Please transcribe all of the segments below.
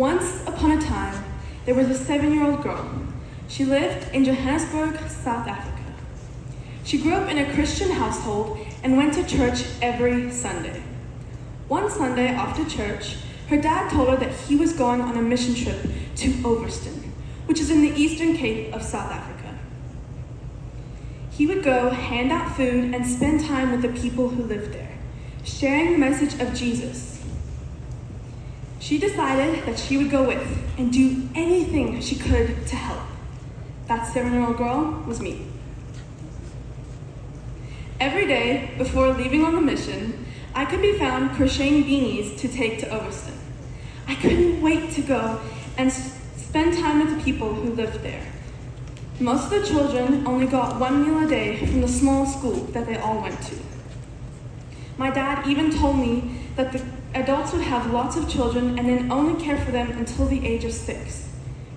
Once upon a time, there was a 7-year-old girl. She lived in Johannesburg, South Africa. She grew up in a Christian household and went to church every Sunday. One Sunday after church, her dad told her that he was going on a mission trip to Uren, which is in the Eastern Cape of South Africa. He would go hand out food and spend time with the people who lived there, sharing the message of Jesus. She decided that she would go with and do anything she could to help. That 7-year-old girl was me. Every day before leaving on the mission, I could be found crocheting beanies to take to Uren. I couldn't wait to go and spend time with the people who lived there. Most of the children only got one meal a day from the small school that they all went to. My dad even told me that the adults would have lots of children and then only care for them until the age of 6,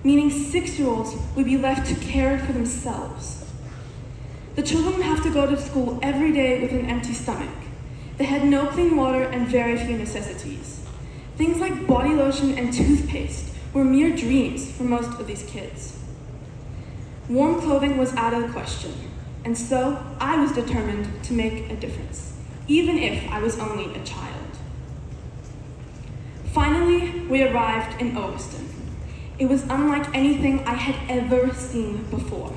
meaning 6-year-olds would be left to care for themselves. The children would have to go to school every day with an empty stomach. They had no clean water and very few necessities. Things like body lotion and toothpaste were mere dreams for most of these kids. Warm clothing was out of the question, and so I was determined to make a difference, even if I was only a child. Finally, we arrived in Uren. It was unlike anything I had ever seen before.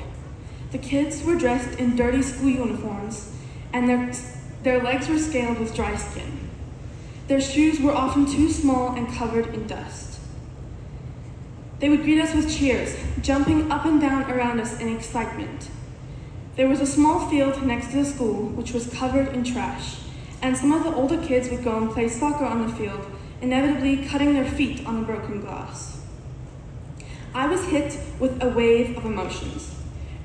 The kids were dressed in dirty school uniforms, and their legs were scaled with dry skin. Their shoes were often too small and covered in dust. They would greet us with cheers, jumping up and down around us in excitement. There was a small field next to the school, which was covered in trash, and some of the older kids would go and play soccer on the field, inevitably cutting their feet on the broken glass. I was hit with a wave of emotions.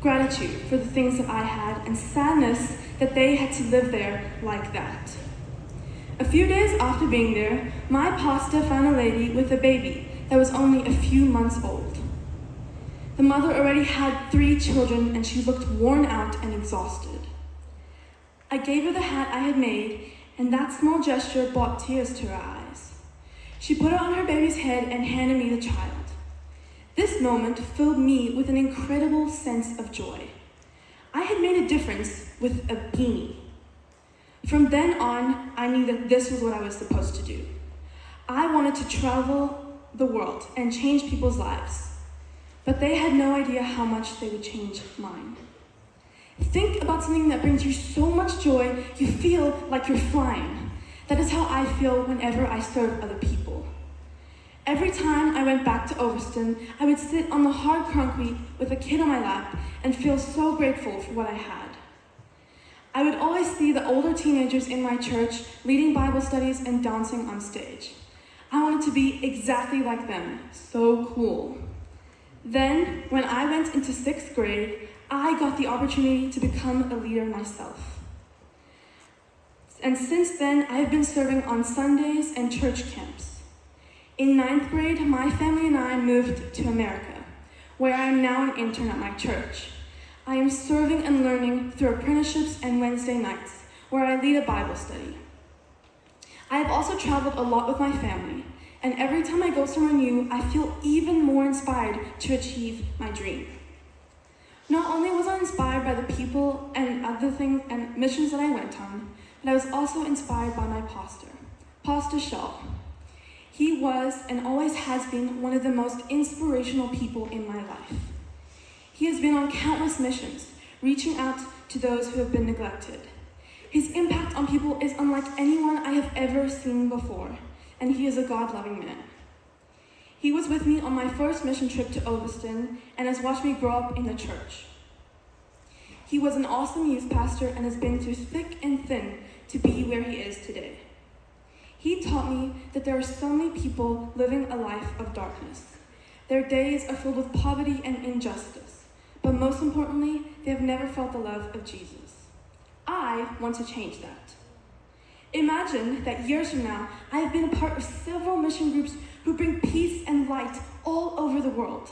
Gratitude for the things that I had, and sadness that they had to live there like that. A few days after being there, my pastor found a lady with a baby that was only a few months old. The mother already had 3 children, and she looked worn out and exhausted. I gave her the hat I had made, and that small gesture brought tears to her eyes. She put it on her baby's head and handed me the child. This moment filled me with an incredible sense of joy. I had made a difference with a beanie. From then on, I knew that this was what I was supposed to do. I wanted to travel the world and change people's lives, but they had no idea how much they would change mine. Think about something that brings you so much joy, you feel like you're flying. That is how I feel whenever I serve other people. Every time I went back to Uren, I would sit on the hard concrete with a kid on my lap and feel so grateful for what I had. I would always see the older teenagers in my church leading Bible studies and dancing on stage. I wanted to be exactly like them. So cool. Then, when I went into 6th grade, I got the opportunity to become a leader myself. And since then, I have been serving on Sundays and church camps. In 9th grade, my family and I moved to America, where I am now an intern at my church. I am serving and learning through apprenticeships and Wednesday nights, where I lead a Bible study. I have also traveled a lot with my family, and every time I go somewhere new, I feel even more inspired to achieve my dream. Not only was I inspired by the people and other things and missions that I went on, but I was also inspired by my pastor, Pastor Shaw. He was and always has been one of the most inspirational people in my life. He has been on countless missions, reaching out to those who have been neglected. His impact on people is unlike anyone I have ever seen before, and he is a God-loving man. He was with me on my first mission trip to Uren and has watched me grow up in the church. He was an awesome youth pastor and has been through thick and thin to be where he is today. He taught me that there are so many people living a life of darkness. Their days are filled with poverty and injustice, but most importantly, they have never felt the love of Jesus. I want to change that. Imagine that years from now, I have been a part of several mission groups who bring peace and light all over the world.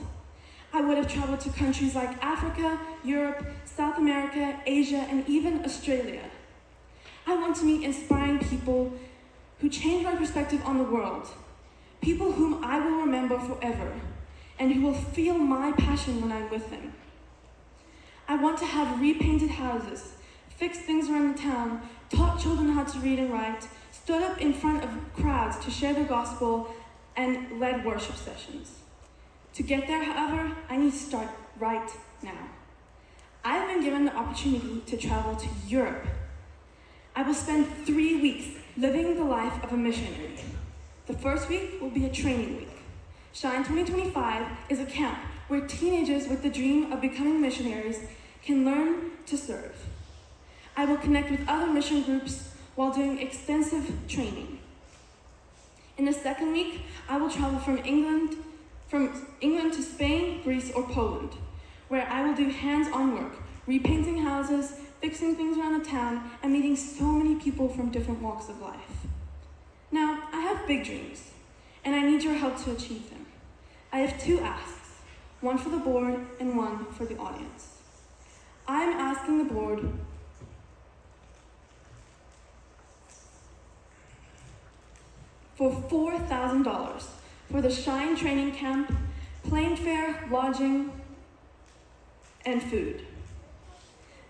I would have traveled to countries like Africa, Europe, South America, Asia, and even Australia. I want to meet inspiring people who change my perspective on the world, people whom I will remember forever, and who will feel my passion when I'm with them. I want to have repainted houses, fixed things around the town, taught children how to read and write, stood up in front of crowds to share the gospel, and led worship sessions. To get there, however, I need to start right now. I've been given the opportunity to travel to Europe. I will spend 3 weeks living the life of a missionary. The first week will be a training week. Shine 2025 is a camp where teenagers with the dream of becoming missionaries can learn to serve. I will connect with other mission groups while doing extensive training. In the second week, I will travel from England to Spain, Greece, or Poland, where I will do hands-on work, repainting houses, fixing things around the town, and meeting so many people from different walks of life. Now, I have big dreams, and I need your help to achieve them. I have 2 asks, one for the board and one for the audience. I'm asking the board for $4,000 for the Shine training camp, plane fare, lodging, and food.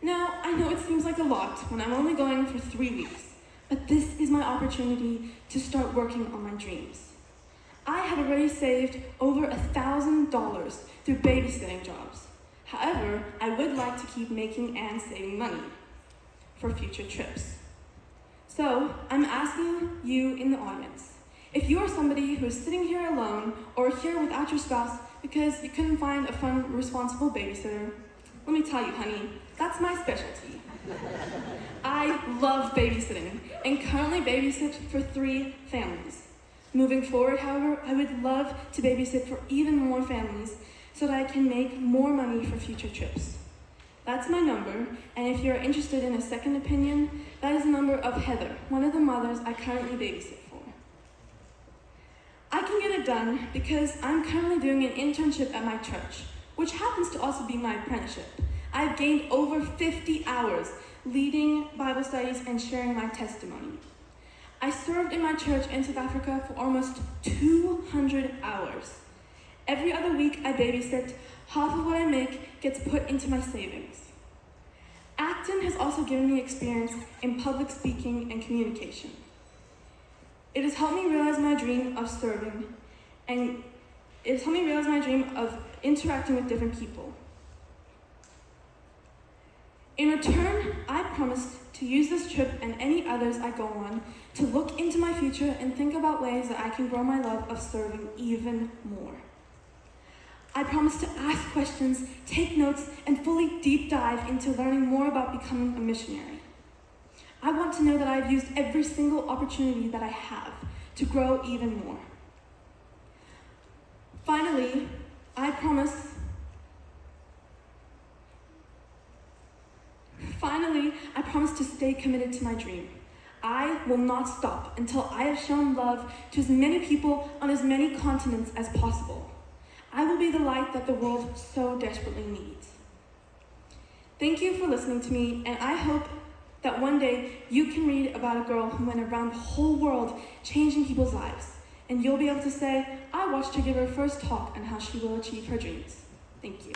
Now, I know it seems like a lot when I'm only going for 3 weeks, but this is my opportunity to start working on my dreams. I have already saved over $1,000 through babysitting jobs. However, I would like to keep making and saving money for future trips. So, I'm asking you in the audience, if you are somebody who is sitting here alone or here without your spouse because you couldn't find a fun, responsible babysitter, let me tell you, honey, that's my specialty. I love babysitting and currently babysit for 3 families. Moving forward, however, I would love to babysit for even more families so that I can make more money for future trips. That's my number, and if you're interested in a second opinion, that is the number of Heather, one of the mothers I currently babysit for. I can get it done because I'm currently doing an internship at my church, which happens to also be my apprenticeship. I've gained over 50 hours leading Bible studies and sharing my testimony. I served in my church in South Africa for almost 200 hours. Every other week I babysit, half of what I make gets put into my savings. Acton has also given me experience in public speaking and communication. It has helped me realize my dream of serving, and it has helped me realize my dream of interacting with different people. In return, I promised to use this trip and any others I go on to look into my future and think about ways that I can grow my love of serving even more. I promise to ask questions, take notes, and fully deep dive into learning more about becoming a missionary. I want to know that I've used every single opportunity that I have to grow even more. Finally, I promise to stay committed to my dream. I will not stop until I have shown love to as many people on as many continents as possible. I will be the light that the world so desperately needs. Thank you for listening to me, and I hope that one day you can read about a girl who went around the whole world changing people's lives, and you'll be able to say, I watched her give her first talk on how she will achieve her dreams. Thank you.